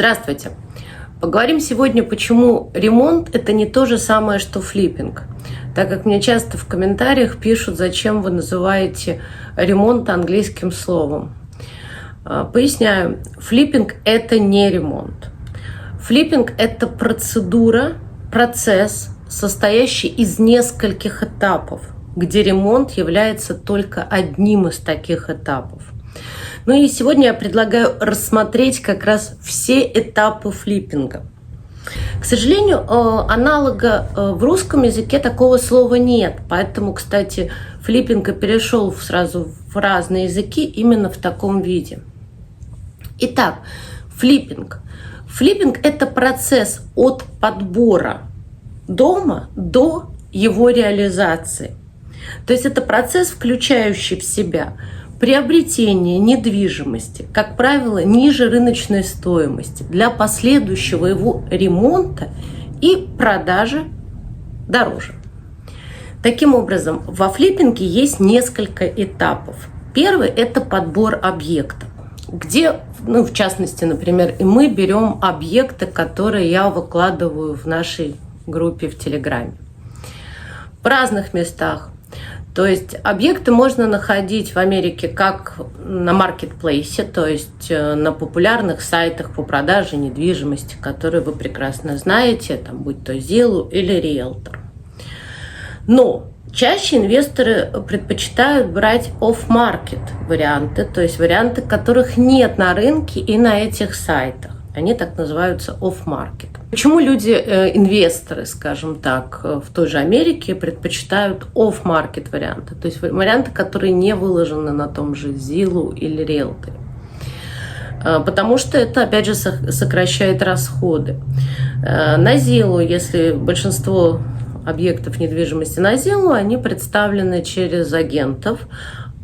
Здравствуйте! Поговорим сегодня, почему ремонт – это не то же самое, что флиппинг. Так как мне часто в комментариях пишут, зачем вы называете ремонт английским словом. Поясняю, флиппинг – это не ремонт. Флиппинг – это процедура, процесс, состоящий из нескольких этапов, где ремонт является только одним из таких этапов. Ну и сегодня я предлагаю рассмотреть как раз все этапы флиппинга. К сожалению, аналога в русском языке такого слова нет, поэтому, кстати, флиппинг и перешел сразу в разные языки именно в таком виде. Итак, флиппинг. Флиппинг – это процесс от подбора дома до его реализации. То есть это процесс, включающий в себя приобретение недвижимости, как правило, ниже рыночной стоимости для последующего его ремонта и продажи дороже. Таким образом, во флиппинге есть несколько этапов. Первый – это подбор объекта, где, в частности, например, и мы берем объекты, которые я выкладываю в нашей группе в Телеграме. В разных местах. То есть объекты можно находить в Америке как на маркетплейсе, то есть на популярных сайтах по продаже недвижимости, которые вы прекрасно знаете, там, будь то Zillow или Realtor. Но чаще инвесторы предпочитают брать off-market варианты, то есть варианты, которых нет на рынке и на этих сайтах. Они так называются off-market. Почему люди, инвесторы, скажем так, в той же Америке предпочитают off-market варианты, то есть варианты, которые не выложены на том же Zillow или Realtor? Потому что это, опять же, сокращает расходы. На Zillow, если большинство объектов недвижимости на Zillow, они представлены через агентов,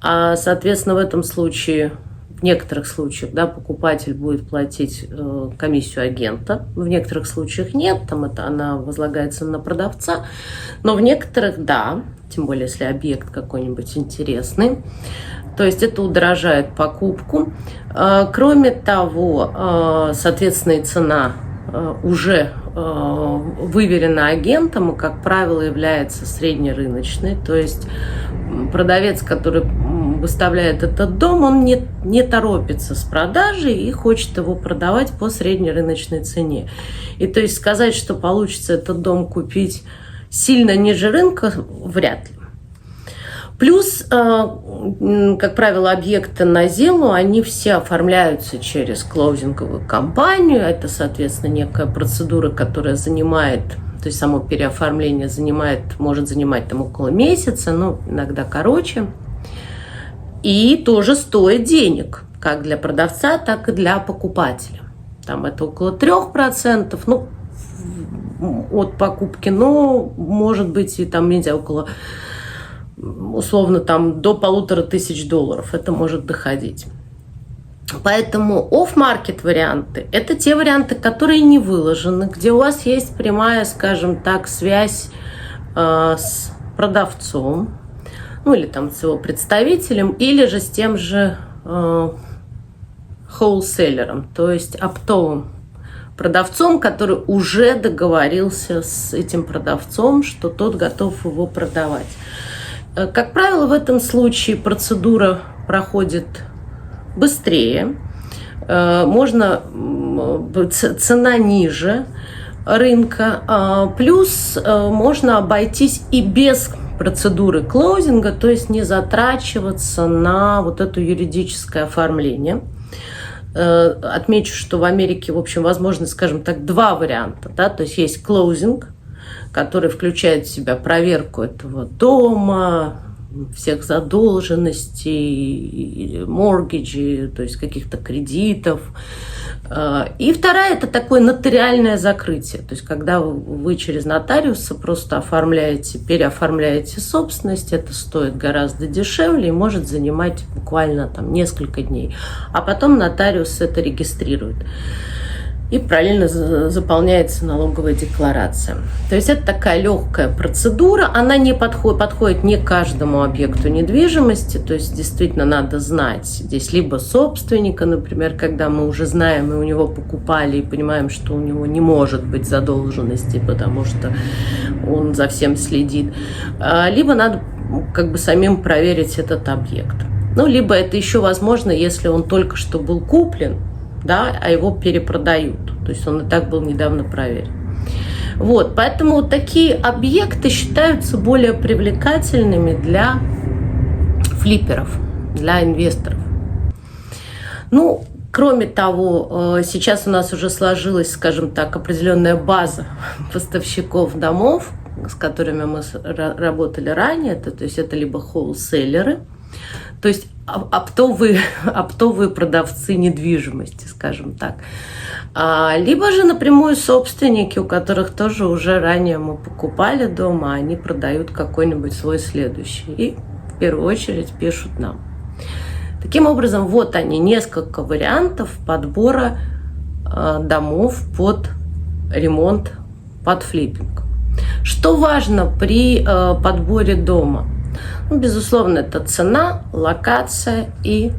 а, соответственно, в этом случае... В некоторых случаях, покупатель будет платить комиссию агента, в некоторых случаях нет, она возлагается на продавца, но в некоторых да, тем более если объект какой-нибудь интересный, то есть это удорожает покупку. Кроме того, соответственно, и цена уже выверена агентом и, как правило, является среднерыночной, то есть продавец, который выставляет этот дом, он не торопится с продажей и хочет его продавать по среднерыночной цене. И то есть сказать, что получится этот дом купить сильно ниже рынка, вряд ли. Плюс, как правило, объекты на Zillow, они все оформляются через клоузинговую компанию. Это, соответственно, некая процедура, которая занимает, то есть само переоформление может занимать около месяца, иногда короче. И тоже стоит денег, как для продавца, так и для покупателя. Там это около 3%, от покупки, но может быть и около, условно, до $1500 это может доходить. Поэтому off-market варианты – это те варианты, которые не выложены, где у вас есть прямая, скажем так, связь с продавцом, или с его представителем, или же с тем же wholesaler'ом, то есть оптовым продавцом, который уже договорился с этим продавцом, что тот готов его продавать. Как правило, в этом случае процедура проходит быстрее, цена ниже рынка, плюс можно обойтись и без процедуры клоузинга, то есть не затрачиваться на это юридическое оформление. Отмечу, что в Америке, в общем, возможно, скажем так, два варианта. То есть есть клоузинг, который включает в себя проверку этого дома, всех задолженностей, моргиджей, то есть каких-то кредитов. И вторая – это такое нотариальное закрытие. То есть когда вы через нотариуса просто переоформляете собственность, это стоит гораздо дешевле и может занимать буквально несколько дней. А потом нотариус это регистрирует. и параллельно заполняется налоговая декларация. То есть это такая легкая процедура, она не подходит не каждому объекту недвижимости, то есть действительно надо знать здесь либо собственника, например, когда мы уже знаем и у него покупали и понимаем, что у него не может быть задолженности, потому что он за всем следит, либо надо как бы самим проверить этот объект. Ну, либо это еще возможно, если он только что был куплен, да, а его перепродают. То есть он и так был недавно проверен. Вот, поэтому вот такие объекты считаются более привлекательными для флипперов, для инвесторов. Ну, кроме того, сейчас у нас уже сложилась, скажем так, определенная база поставщиков домов, с которыми мы работали ранее. То есть это либо холлселлеры, то есть оптовые продавцы недвижимости, скажем так. Либо же напрямую собственники, у которых тоже уже ранее мы покупали дом, а они продают какой-нибудь свой следующий. И в первую очередь пишут нам. Таким образом, вот они, несколько вариантов подбора домов под ремонт, под флиппинг. Что важно при подборе дома? Ну, безусловно, это цена, локация и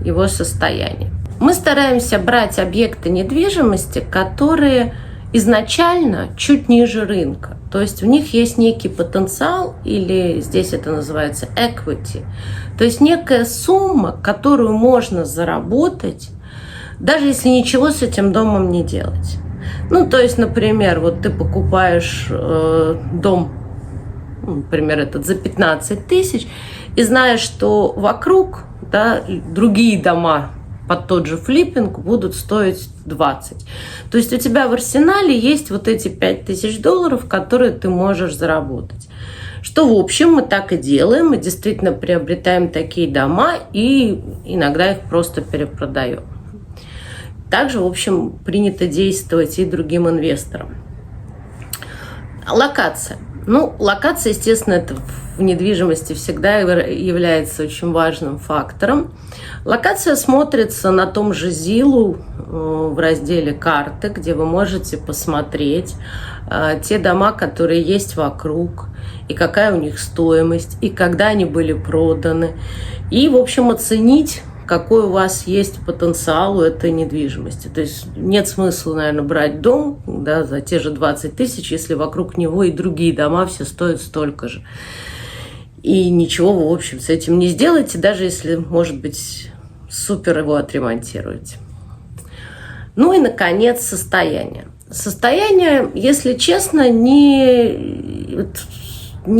его состояние. Мы стараемся брать объекты недвижимости, которые изначально чуть ниже рынка. То есть в них есть некий потенциал, или здесь это называется equity. То есть некая сумма, которую можно заработать, даже если ничего с этим домом не делать. Ну, то есть, например, вот ты покупаешь дом, например, этот за 15 тысяч, и знаешь, что вокруг, да, другие дома под тот же флиппинг будут стоить 20. То есть у тебя в арсенале есть вот эти $5000, которые ты можешь заработать. Что, в общем, мы так и делаем. Мы действительно приобретаем такие дома и иногда их просто перепродаем. Также, в общем, принято действовать и другим инвесторам. Локация. Ну, локация, естественно, это в недвижимости всегда является очень важным фактором. Локация смотрится на том же Zillow в разделе «Карты», где вы можете посмотреть те дома, которые есть вокруг, и какая у них стоимость, и когда они были проданы. И, в общем, оценить, какой у вас есть потенциал у этой недвижимости. То есть нет смысла, наверное, брать дом, да, за те же 20 тысяч, если вокруг него и другие дома все стоят столько же. И ничего вы, в общем, с этим не сделаете, даже если, может быть, супер его отремонтируете. Ну и, наконец, состояние. Состояние, если честно, не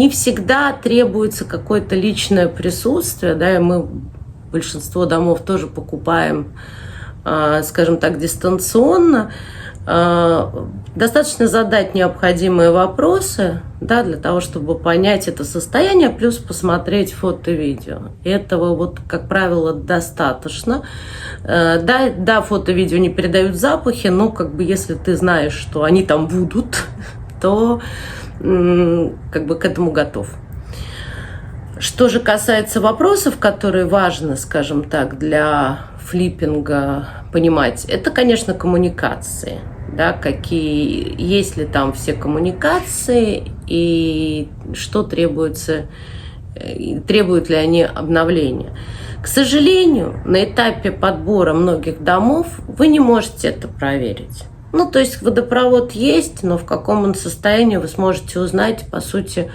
всегда требуется какое-то личное присутствие, да, и мы большинство домов тоже покупаем, скажем так, дистанционно. Достаточно задать необходимые вопросы, да, для того, чтобы понять это состояние, плюс посмотреть фото и видео. Этого, вот, как правило, достаточно. Да, фото и видео не передают запахи, но как бы если ты знаешь, что они там будут, то как бы к этому готов. Что же касается вопросов, которые важны, скажем так, для флиппинга понимать, это, конечно, коммуникации. Да, есть ли там все коммуникации и что требуется, требуют ли они обновления. К сожалению, на этапе подбора многих домов вы не можете это проверить. Ну, то есть водопровод есть, но в каком он состоянии вы сможете узнать, по сути,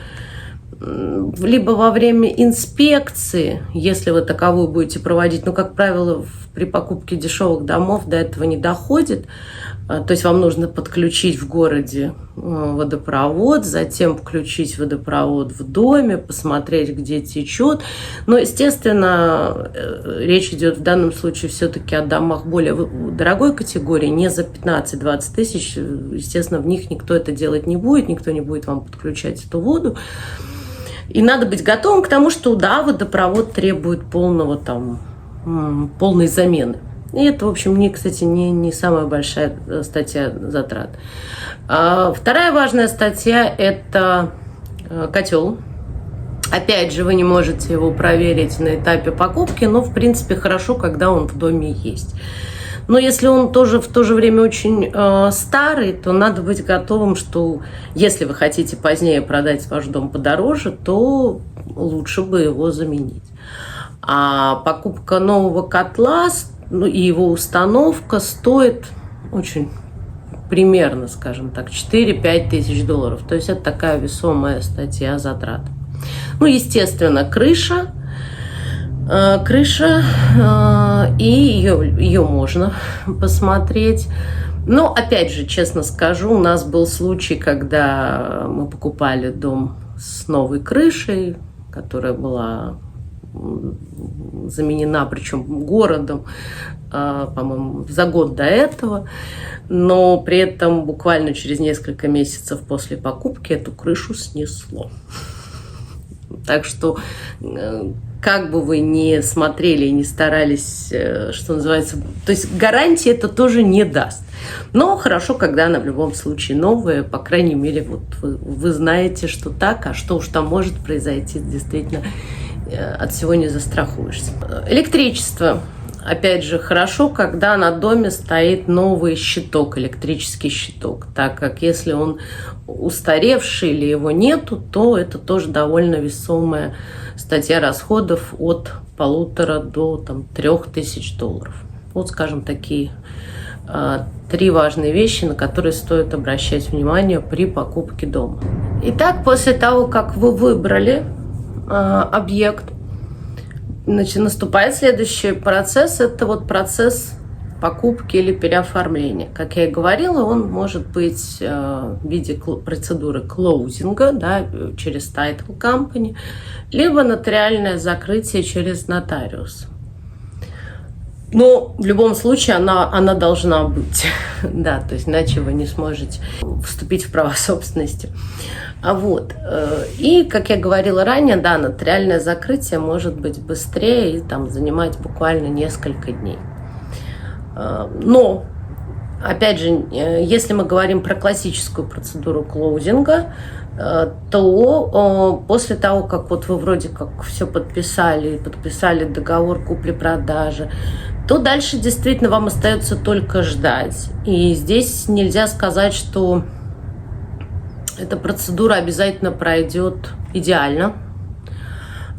либо во время инспекции, если вы таковую будете проводить, но, как правило, при покупке дешевых домов до этого не доходит. То есть вам нужно подключить в городе водопровод, затем включить водопровод в доме, посмотреть, где течет. Но, естественно, речь идет в данном случае все-таки о домах более дорогой категории, не за 15-20 тысяч. Естественно, в них никто это делать не будет, никто не будет вам подключать эту воду. И надо быть готовым к тому, что, да, водопровод требует полной замены. И это, в общем, кстати, не самая большая статья затрат. Вторая важная статья – это котел. Опять же, вы не можете его проверить на этапе покупки, но, в принципе, хорошо, когда он в доме есть. Но если он тоже в то же время очень старый, то надо быть готовым, что если вы хотите позднее продать ваш дом подороже, то лучше бы его заменить. А покупка нового котла, ну, и его установка стоит очень примерно, скажем так, 4-5 тысяч долларов. То есть это такая весомая статья затрат. Ну, естественно, крыша, и ее можно посмотреть. Но, опять же, честно скажу, у нас был случай, когда мы покупали дом с новой крышей, которая была заменена, причем городом, по-моему, за год до этого, но при этом буквально через несколько месяцев после покупки эту крышу снесло. Так что, как бы вы ни смотрели и не старались, что называется, то есть гарантии это тоже не даст. Но хорошо, когда она в любом случае новая, по крайней мере, вот вы знаете, что так, а что уж там может произойти, действительно, от всего не застрахуешься. Электричество. Опять же, хорошо, когда на доме стоит новый щиток, электрический щиток, так как если он устаревший или его нету, то это тоже довольно весомая статья расходов от 1,5 до 3 тысяч долларов. Вот, скажем, такие 3 важные вещи, на которые стоит обращать внимание при покупке дома. Итак, после того, как вы выбрали объект, значит, наступает следующий процесс. Это вот процесс покупки или переоформления. Как я и говорила, он может быть в виде процедуры клоузинга, да, через title company, либо нотариальное закрытие через нотариус. Но в любом случае она должна быть, да, то есть иначе вы не сможете вступить в право собственности. И, как я говорила ранее, да, нотариальное закрытие может быть быстрее и там занимать буквально несколько дней. Но, опять же, если мы говорим про классическую процедуру клоузинга, то после того, как вот вы вроде как все подписали договор купли-продажи, то дальше действительно вам остается только ждать. И здесь нельзя сказать, что эта процедура обязательно пройдет идеально,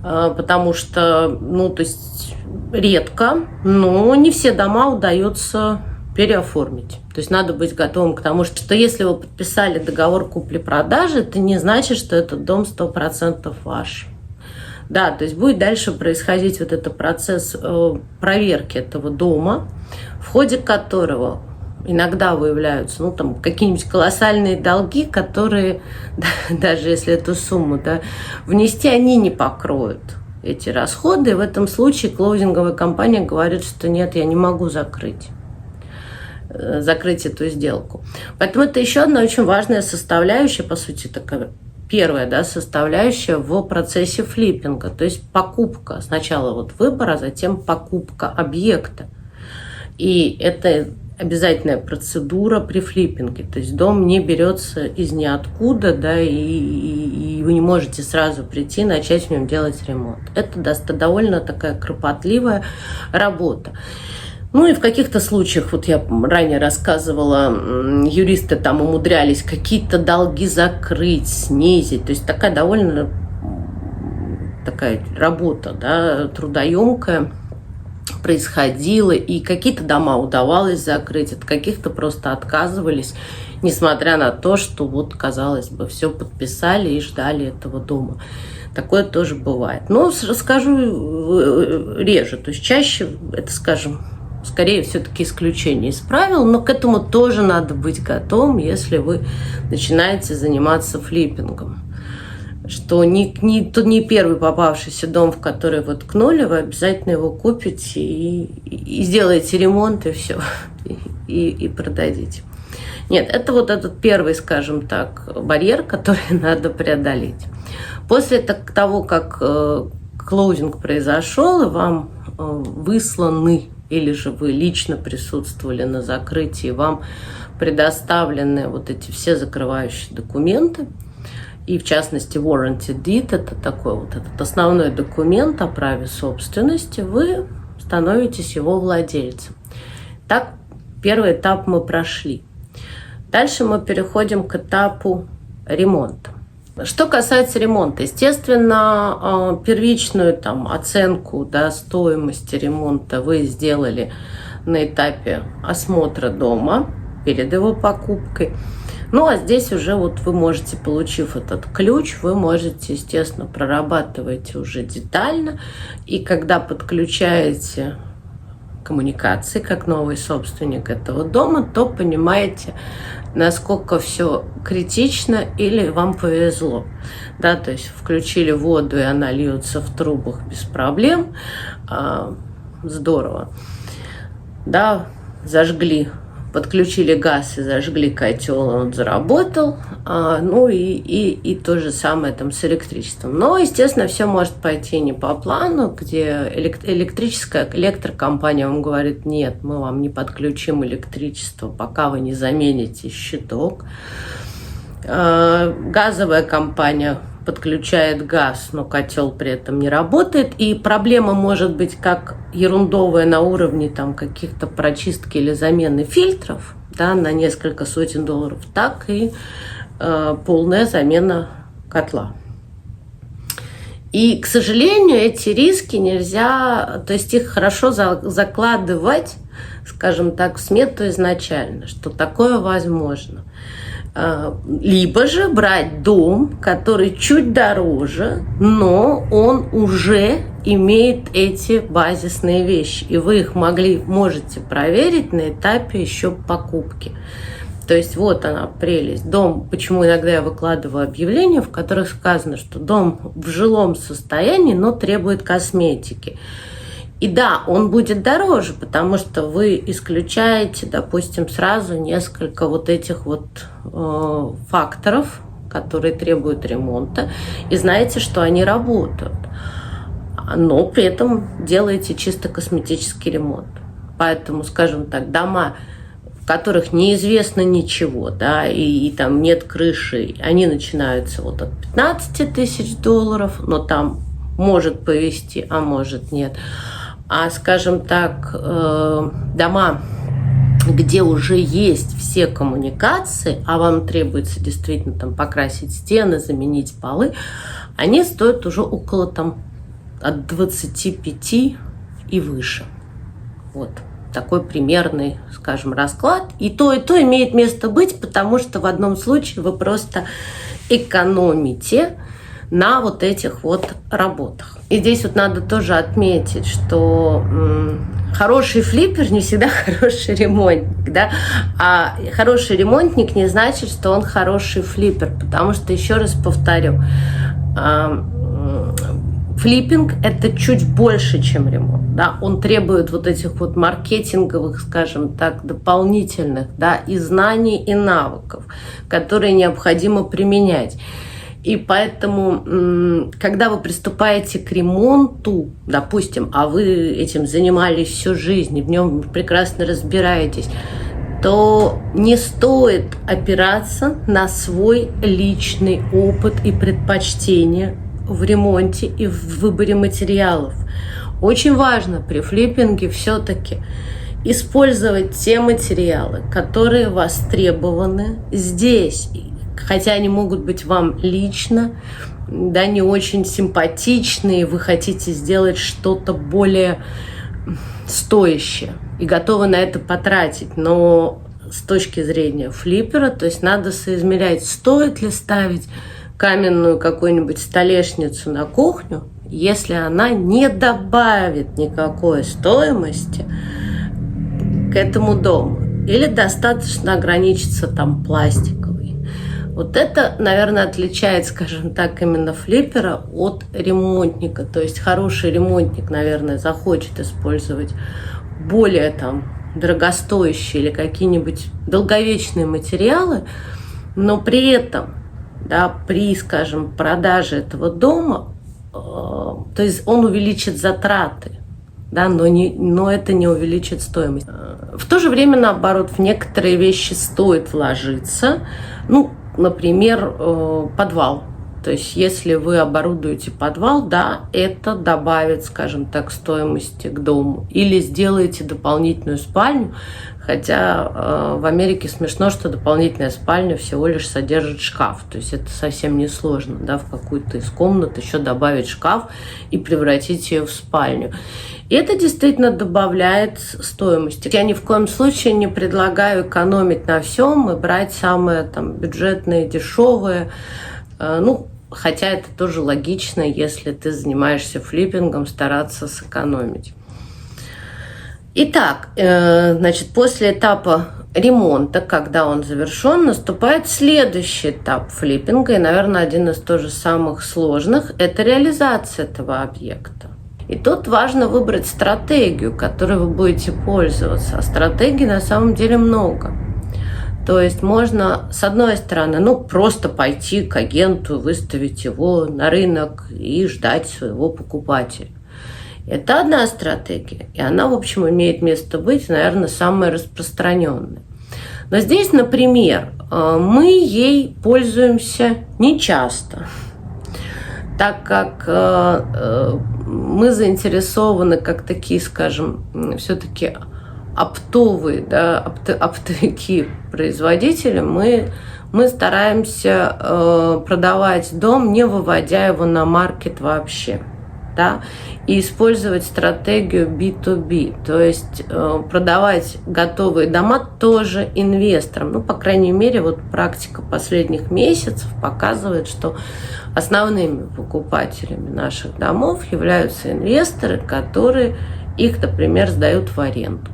потому что, ну, то есть редко, но не все дома удается переоформить. То есть надо быть готовым к тому, что если вы подписали договор купли-продажи, это не значит, что этот дом 100% ваш. Да, то есть будет дальше происходить вот этот процесс проверки этого дома, в ходе которого иногда выявляются, ну, там, какие-нибудь колоссальные долги, которые, даже если эту сумму, да, внести, они не покроют эти расходы. И в этом случае клоузинговая компания говорит, что нет, я не могу закрыть эту сделку. Поэтому это еще одна очень важная составляющая, по сути, такая первая, да, составляющая в процессе флиппинга. То есть покупка. Сначала вот выбор, а затем покупка объекта. И это обязательная процедура при флиппинге. То есть дом не берется из ниоткуда, да, и вы не можете сразу прийти и начать в нем делать ремонт. Это довольно такая кропотливая работа. Ну и в каких-то случаях, вот я ранее рассказывала, юристы там умудрялись какие-то долги закрыть, снизить. То есть такая довольно такая работа, да, трудоемкая происходила, и какие-то дома удавалось закрыть, от каких-то просто отказывались, несмотря на то, что вот, казалось бы, все подписали и ждали этого дома. Такое тоже бывает. Но расскажу реже, то есть чаще это, скажем, скорее все-таки исключение из правил, но к этому тоже надо быть готовым, если вы начинаете заниматься флиппингом. Что не первый попавшийся дом, в который вы ткнули, вы обязательно его купите и сделаете ремонт, и все, и продадите. Нет, это вот этот первый, скажем так, барьер, который надо преодолеть. После того, как клоузинг произошел, и вам высланы, или же вы лично присутствовали на закрытии, вам предоставлены вот эти все закрывающие документы, и в частности warranty deed, это такой вот этот основной документ о праве собственности, вы становитесь его владельцем. Так, первый этап мы прошли. Дальше мы переходим к этапу ремонта. Что касается ремонта, естественно, первичную оценку стоимости ремонта вы сделали на этапе осмотра дома перед его покупкой. Ну а здесь уже вы можете, получив этот ключ, вы можете, естественно, прорабатывать уже детально. И когда подключаете коммуникации как новый собственник этого дома, то понимаете, насколько все критично или вам повезло. Да, то есть включили воду, и она льется в трубах без проблем. Здорово. Да, зажгли, подключили газ и зажгли котел, он заработал. Ну и то же самое с электричеством. Но, естественно, все может пойти не по плану, где электрокомпания вам говорит: нет, мы вам не подключим электричество, пока вы не замените щиток. Газовая компания подключает газ, но котел при этом не работает. И проблема может быть как ерундовая на уровне каких-то прочистки или замены фильтров, да, на несколько сотен долларов, так и полная замена котла. И, к сожалению, эти риски нельзя, то есть их хорошо закладывать, скажем так, в смету изначально, что такое возможно. Либо же брать дом, который чуть дороже, но он уже имеет эти базисные вещи, и вы их можете проверить на этапе еще покупки. То есть вот она прелесть. Дом, почему иногда я выкладываю объявления, в которых сказано, что дом в жилом состоянии, но требует косметики. И да, он будет дороже, потому что вы исключаете, допустим, сразу несколько этих факторов, которые требуют ремонта, и знаете, что они работают. Но при этом делаете чисто косметический ремонт. Поэтому, скажем так, дома, в которых неизвестно ничего, да, и там нет крыши, они начинаются от 15 тысяч долларов, но там может повезти, а может нет. А, скажем так, дома, где уже есть все коммуникации, а вам требуется действительно покрасить стены, заменить полы, они стоят уже около от 25 и выше. Вот такой примерный, скажем, расклад. И то имеет место быть, потому что в одном случае вы просто экономите на этих работах. И здесь надо тоже отметить, что хороший флиппер не всегда хороший ремонтник, да? А хороший ремонтник не значит, что он хороший флиппер, потому что, еще раз повторю, флиппинг – это чуть больше, чем ремонт, да? Он требует этих маркетинговых, скажем так, дополнительных, да, и знаний, и навыков, которые необходимо применять. И поэтому, когда вы приступаете к ремонту, допустим, а вы этим занимались всю жизнь, и в нем прекрасно разбираетесь, то не стоит опираться на свой личный опыт и предпочтения в ремонте и в выборе материалов. Очень важно при флиппинге все-таки использовать те материалы, которые востребованы здесь. Хотя они могут быть вам лично, да, не очень симпатичные, вы хотите сделать что-то более стоящее и готовы на это потратить. Но с точки зрения флиппера, то есть надо соизмерять, стоит ли ставить каменную какую-нибудь столешницу на кухню, если она не добавит никакой стоимости к этому дому. Или достаточно ограничиться пластиком. Вот это, наверное, отличает, скажем так, именно флиппера от ремонтника. То есть хороший ремонтник, наверное, захочет использовать более дорогостоящие или какие-нибудь долговечные материалы, но при этом, да, при, скажем, продаже этого дома, то есть он увеличит затраты, да, но это не увеличит стоимость. В то же время, наоборот, в некоторые вещи стоит вложиться. Например, подвал. То есть если вы оборудуете подвал, да, это добавит, скажем так, стоимости к дому. Или сделаете дополнительную спальню, хотя в Америке смешно, что дополнительная спальня всего лишь содержит шкаф. То есть это совсем не сложно, да, в какую-то из комнат еще добавить шкаф и превратить ее в спальню. И это действительно добавляет стоимости. Я ни в коем случае не предлагаю экономить на всем и брать самое там бюджетное, дешевое. Ну, хотя это тоже логично, если ты занимаешься флиппингом, стараться сэкономить. Итак, значит, после этапа ремонта, когда он завершен, наступает следующий этап флиппинга, и, наверное, один из тоже самых сложных – это реализация этого объекта. И тут важно выбрать стратегию, которой вы будете пользоваться. А стратегий на самом деле много. То есть можно, с одной стороны, просто пойти к агенту, выставить его на рынок и ждать своего покупателя. Это одна стратегия, и она, в общем, имеет место быть, наверное, самая распространенная. Но здесь, например, мы ей пользуемся нечасто, так как мы заинтересованы, как такие, скажем, все-таки оптовые, да, оптовики производители, мы стараемся продавать дом, не выводя его на маркет вообще. Да, и использовать стратегию B2B, то есть продавать готовые дома тоже инвесторам. Ну, по крайней мере, вот практика последних месяцев показывает, что основными покупателями наших домов являются инвесторы, которые их, например, сдают в аренду.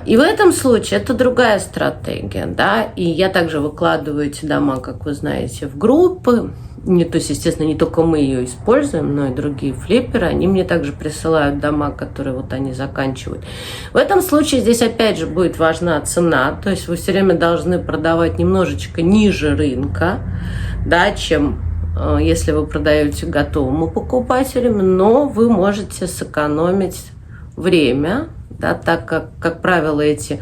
И в этом случае это другая стратегия, да, и я также выкладываю эти дома, как вы знаете, в группы. То есть, естественно, не только мы ее используем, но и другие флипперы. Они мне также присылают дома, которые вот они заканчивают. В этом случае здесь опять же будет важна цена. То есть вы все время должны продавать немножечко ниже рынка, да, чем если вы продаете готовому покупателю, но вы можете сэкономить время, да, так как правило, эти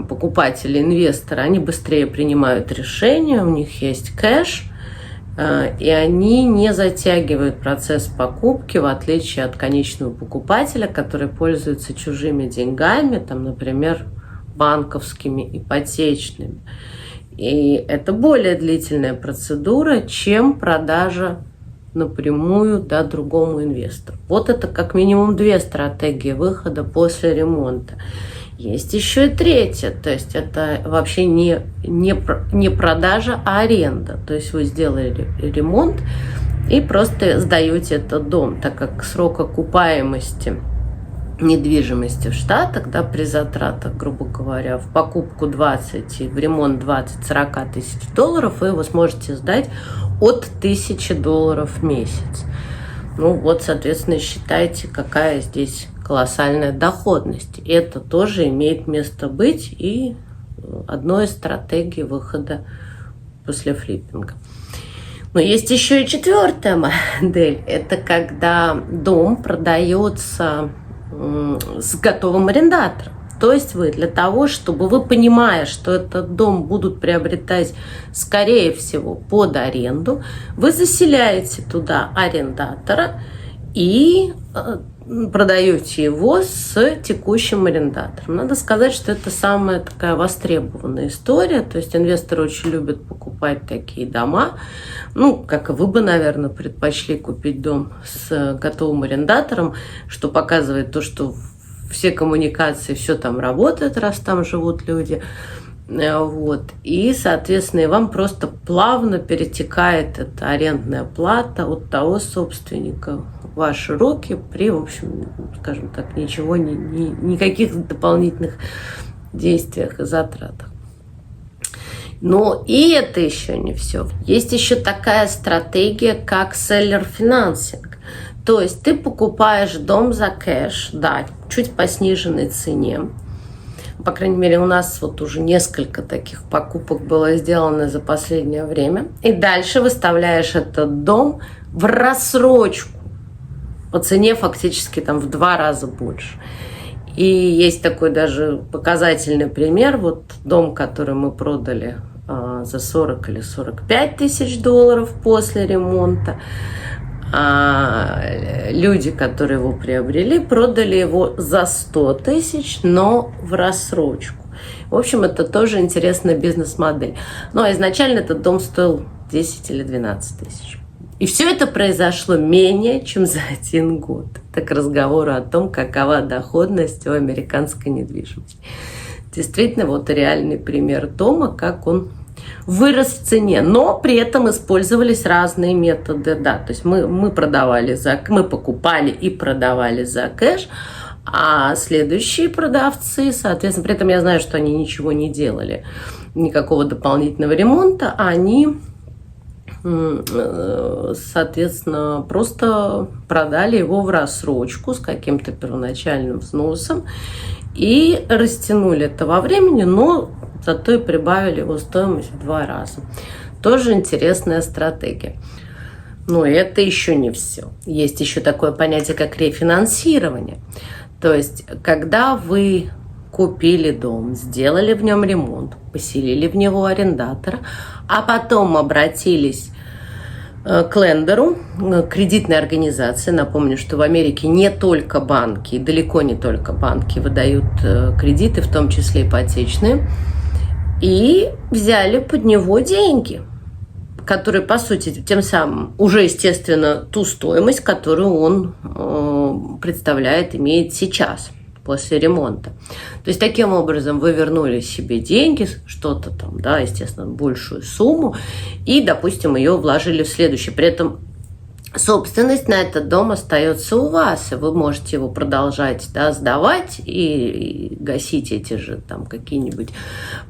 покупатели, инвесторы, они быстрее принимают решения, у них есть кэш, и они не затягивают процесс покупки, в отличие от конечного покупателя, который пользуется чужими деньгами, там, например, банковскими, ипотечными. И это более длительная процедура, чем продажа напрямую, да, другому инвестору. Вот это как минимум две стратегии выхода после ремонта. Есть еще и третья, то есть это вообще не продажа, а аренда. То есть вы сделали ремонт и просто сдаете этот дом, так как срок окупаемости недвижимости в Штатах, да, при затратах, грубо говоря, в покупку 20 и в ремонт 20-40 тысяч долларов, вы его сможете сдать от $1000 в месяц. Ну вот, соответственно, считайте, какая здесь колоссальная доходность. И это тоже имеет место быть и одной из стратегий выхода после флиппинга. Но есть еще и четвертая модель. Это когда дом продается с готовым арендатором. То есть вы для того, чтобы вы, понимая, что этот дом будут приобретать, скорее всего, под аренду, вы заселяете туда арендатора и продаете его с текущим арендатором. Надо сказать, что это самая такая востребованная история. То есть инвесторы очень любят покупать такие дома. Ну, как и вы бы, наверное, предпочли купить дом с готовым арендатором, что показывает то, что все коммуникации, все там работает, раз там живут люди. Вот. И, соответственно, и вам просто плавно перетекает эта арендная плата от того собственника в ваши руки при, в общем, скажем так, никаких дополнительных действиях и затратах. Но и это еще не все. Есть еще такая стратегия, как seller financing. То есть ты покупаешь дом за кэш, да, чуть по сниженной цене. По крайней мере, у нас вот уже несколько таких покупок было сделано за последнее время. И дальше выставляешь этот дом в рассрочку по цене фактически там в 2 раза больше. И есть такой даже показательный пример. Вот дом, который мы продали за 40 или 45 тысяч долларов после ремонта. А люди, которые его приобрели, продали его за 100 тысяч, но в рассрочку. В общем, это тоже интересная бизнес-модель. Ну, а изначально этот дом стоил 10 или 12 тысяч. И все это произошло менее чем за 1 год. Это к разговору о том, какова доходность у американской недвижимости. Действительно, вот реальный пример дома, как он вырос в цене, но при этом использовались разные методы. Да, то есть мы покупали и продавали за кэш, а следующие продавцы, соответственно, при этом я знаю, что они ничего не делали, никакого дополнительного ремонта, они, соответственно, просто продали его в рассрочку с каким-то первоначальным взносом и растянули это во времени, но зато и прибавили его стоимость в 2 раза. Тоже интересная стратегия. Но это еще не все. Есть еще такое понятие, как рефинансирование. То есть, когда вы купили дом, сделали в нем ремонт, поселили в него арендатора, а потом обратились к лендеру, кредитной организации. Напомню, что в Америке не только банки, далеко не только банки выдают кредиты, в том числе ипотечные, и взяли под него деньги, которые, по сути, тем самым уже, естественно, ту стоимость, которую он представляет, имеет сейчас, после ремонта. То есть, таким образом, вы вернули себе деньги, что-то там, да, естественно, большую сумму, и, допустим, ее вложили в следующее. При этом собственность на этот дом остается у вас, и вы можете его продолжать, да, сдавать и гасить эти же там какие-нибудь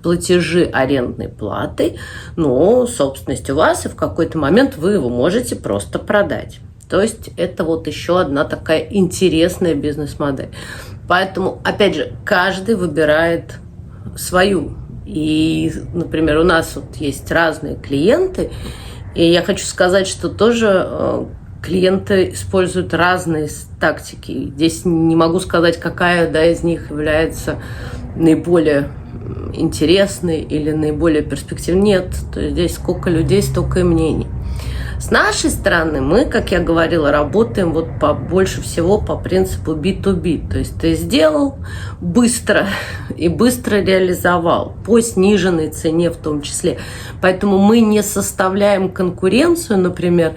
платежи арендной платы, но собственность у вас, и в какой-то момент вы его можете просто продать. То есть это вот еще одна такая интересная бизнес-модель. Поэтому, опять же, каждый выбирает свою. И, например, у нас вот есть разные клиенты, и я хочу сказать, что тоже клиенты используют разные тактики. Здесь не могу сказать, какая, да, из них является наиболее интересной или наиболее перспективной. Нет, то есть здесь сколько людей, столько и мнений. С нашей стороны мы, как я говорила, работаем вот больше всего по принципу B2B. То есть ты сделал быстро и быстро реализовал по сниженной цене в том числе. Поэтому мы не составляем конкуренцию, например,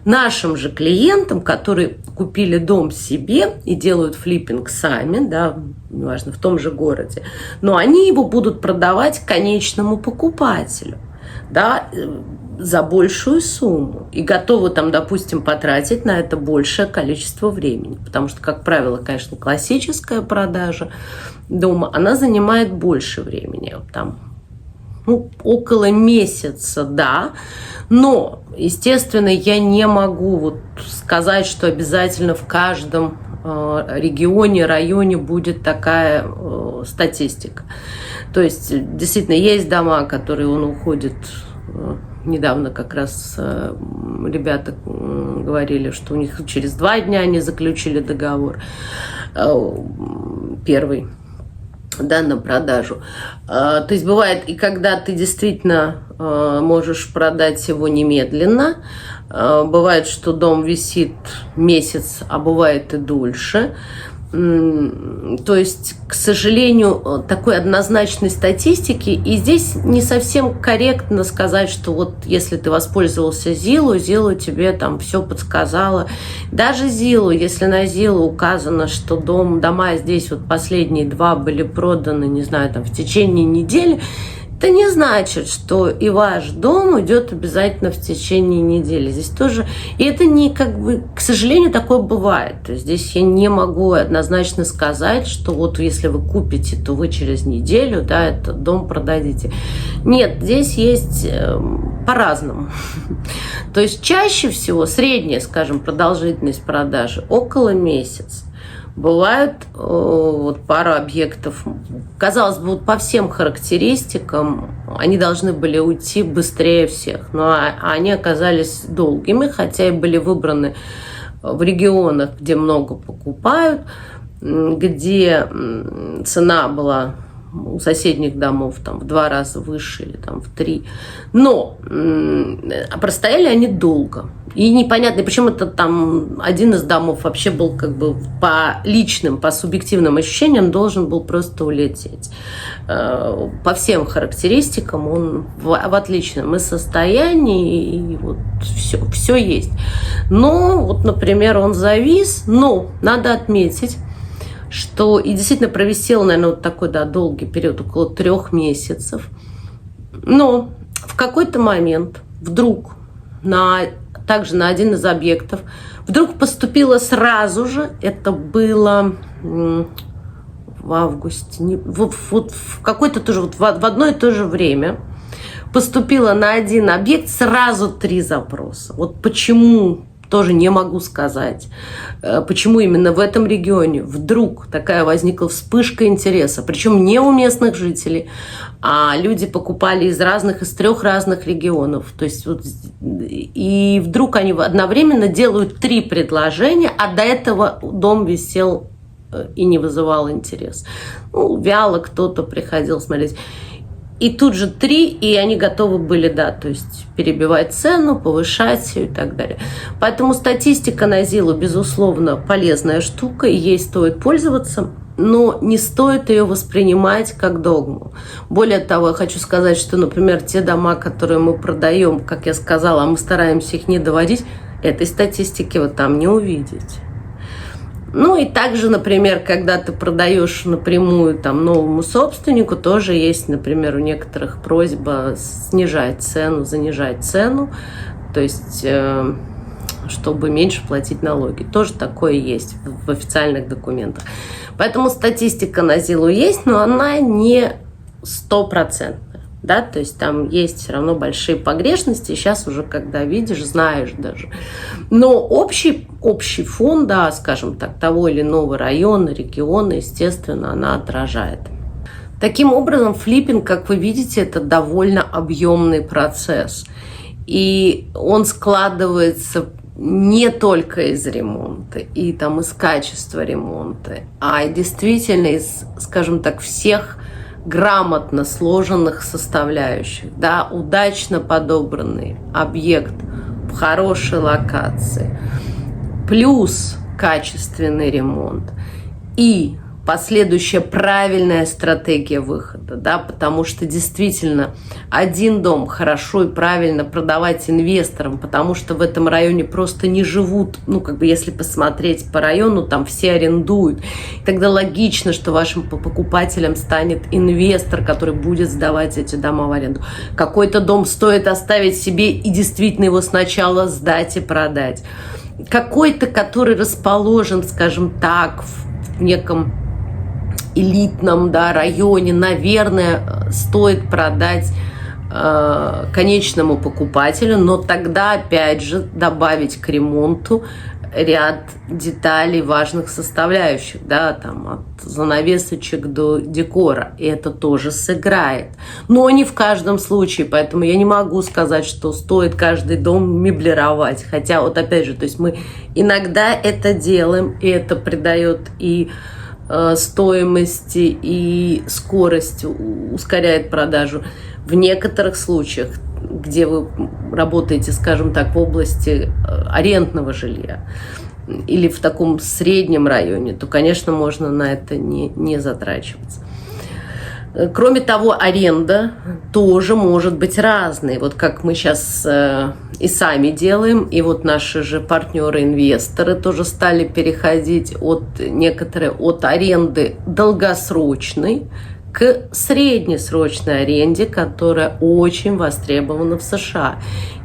нашим же клиентам, которые купили дом себе и делают флиппинг сами, да, неважно, в том же городе, но они его будут продавать конечному покупателю, да, за большую сумму и готовы там, допустим, потратить на это большее количество времени. Потому что, как правило, конечно, классическая продажа дома, она занимает больше времени. Там, около месяца, да. Но, естественно, я не могу вот сказать, что обязательно в каждом регионе, районе будет такая статистика. То есть, действительно, есть дома, которые он уходит. Недавно как раз ребята говорили, что у них через 2 дня они заключили договор первый, да, на продажу. То есть бывает и когда ты действительно можешь продать его немедленно. Бывает, что дом висит месяц, а бывает и дольше. То есть, к сожалению, такой однозначной статистики, и здесь не совсем корректно сказать, что вот если ты воспользовался Zillow, Zillow тебе там все подсказала. Даже Zillow, если на Zillow указано, что дома здесь вот последние 2 были проданы, не знаю, там в течение недели, это не значит, что и ваш дом идет обязательно в течение недели. Здесь тоже, и это не как бы, к сожалению, такое бывает. То есть здесь я не могу однозначно сказать, что вот если вы купите, то вы через неделю, да, этот дом продадите. Нет, здесь есть по-разному. То есть чаще всего средняя, скажем, продолжительность продажи около месяца. Бывает вот пара объектов, казалось бы, вот по всем характеристикам они должны были уйти быстрее всех, но они оказались долгими, хотя и были выбраны в регионах, где много покупают, где цена была у соседних домов там в 2 раза выше или там в 3. Но простояли они долго. И непонятно, причем это там один из домов вообще был как бы по личным, по субъективным ощущениям должен был просто улететь. По всем характеристикам он в отличном и состоянии, и вот все есть. Но вот, например, он завис, но надо отметить, что и действительно провисел, наверное, вот такой, да, долгий период, около 3 месяцев. Но в какой-то момент вдруг также на один из объектов вдруг поступило сразу же, это было в августе, вот в какой-то тоже, вот в одно и то же время поступило на один объект сразу 3 запроса. Вот почему, тоже не могу сказать, почему именно в этом регионе вдруг такая возникла вспышка интереса, причем не у местных жителей, а люди покупали из 3 разных регионов. То есть вот, и вдруг они одновременно делают 3 предложения, а до этого дом висел и не вызывал интерес. Ну, вяло кто-то приходил смотреть. И тут же 3, и они готовы были, да, то есть перебивать цену, повышать ее и так далее. Поэтому статистика на Зиллу, безусловно, полезная штука, и ей стоит пользоваться, но не стоит ее воспринимать как догму. Более того, я хочу сказать, что, например, те дома, которые мы продаем, как я сказала, а мы стараемся их не доводить, этой статистики вы там не увидите. Ну и также, например, когда ты продаешь напрямую там новому собственнику, тоже есть, например, у некоторых просьба снижать цену, занижать цену, то есть чтобы меньше платить налоги. Тоже такое есть в официальных документах. Поэтому статистика на Зиллу есть, но она не 100%. Да, то есть там есть все равно большие погрешности, сейчас уже когда видишь, знаешь даже. Но общий фон, да, скажем так, того или иного района, региона, естественно, она отражает. Таким образом, флиппинг, как вы видите, это довольно объемный процесс. И он складывается не только из ремонта и там из качества ремонта, а действительно из, скажем так, всех грамотно сложенных составляющих, да, удачно подобранный объект в хорошей локации, плюс качественный ремонт и последующая правильная стратегия выхода, да, потому что действительно один дом хорошо и правильно продавать инвесторам, потому что в этом районе просто не живут, ну, как бы, если посмотреть по району, там все арендуют. И тогда логично, что вашим покупателем станет инвестор, который будет сдавать эти дома в аренду. Какой-то дом стоит оставить себе и действительно его сначала сдать и продать. Какой-то, который расположен, скажем так, в неком элитном, да, районе, наверное, стоит продать конечному покупателю, но тогда, опять же, добавить к ремонту ряд деталей, важных составляющих, да, там от занавесочек до декора, и это тоже сыграет. Но не в каждом случае, поэтому я не могу сказать, что стоит каждый дом меблировать, хотя вот опять же, то есть мы иногда это делаем, и это придает и стоимости, и скорость, ускоряет продажу. В некоторых случаях, где вы работаете, скажем так, в области арендного жилья или в таком среднем районе, то, конечно, можно на это не затрачиваться. Кроме того, аренда тоже может быть разной. Вот как мы сейчас и сами делаем, и вот наши же партнеры-инвесторы тоже стали переходить некоторые от аренды долгосрочной к среднесрочной аренде, которая очень востребована в США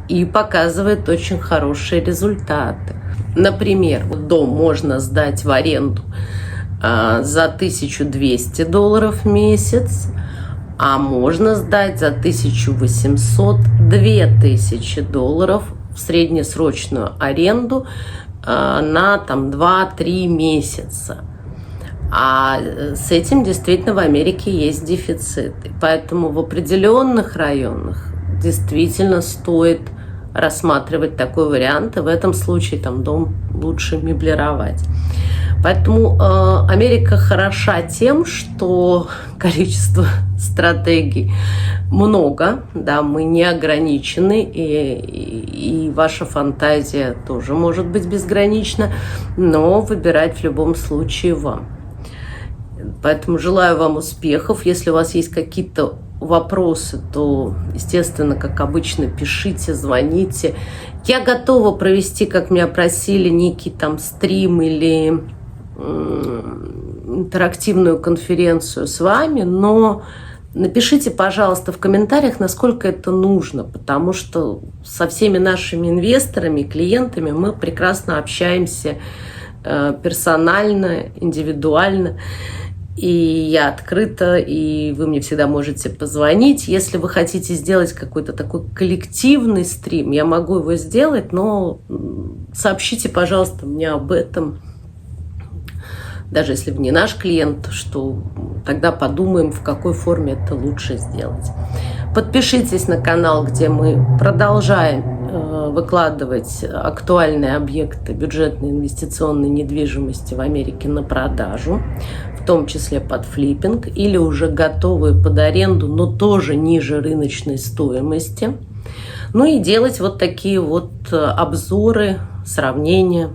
и показывает очень хорошие результаты. Например, дом можно сдать в аренду за $1200 в месяц, а можно сдать за $1800-2000 в среднесрочную аренду на там 2-3 месяца. А с этим действительно в Америке есть дефицит. И поэтому в определенных районах действительно стоит рассматривать такой вариант, и в этом случае там дом лучше меблировать. Поэтому Америка хороша тем, что количество стратегий много, да, мы не ограничены, и ваша фантазия тоже может быть безгранична, но выбирать в любом случае вам. Поэтому желаю вам успехов. Если у вас есть какие-то вопросы, то, естественно, как обычно, пишите, звоните. Я готова провести, как меня просили, некий там стрим или интерактивную конференцию с вами, но напишите, пожалуйста, в комментариях, насколько это нужно, потому что со всеми нашими инвесторами, клиентами мы прекрасно общаемся персонально, индивидуально. И я открыта, и вы мне всегда можете позвонить. Если вы хотите сделать какой-то такой коллективный стрим, я могу его сделать, но сообщите, пожалуйста, мне об этом. Даже если вы не наш клиент, что тогда подумаем, в какой форме это лучше сделать. Подпишитесь на канал, где мы продолжаем выкладывать актуальные объекты бюджетной инвестиционной недвижимости в Америке на продажу, в том числе под флиппинг, или уже готовые под аренду, но тоже ниже рыночной стоимости. Ну и делать вот такие вот обзоры, сравнения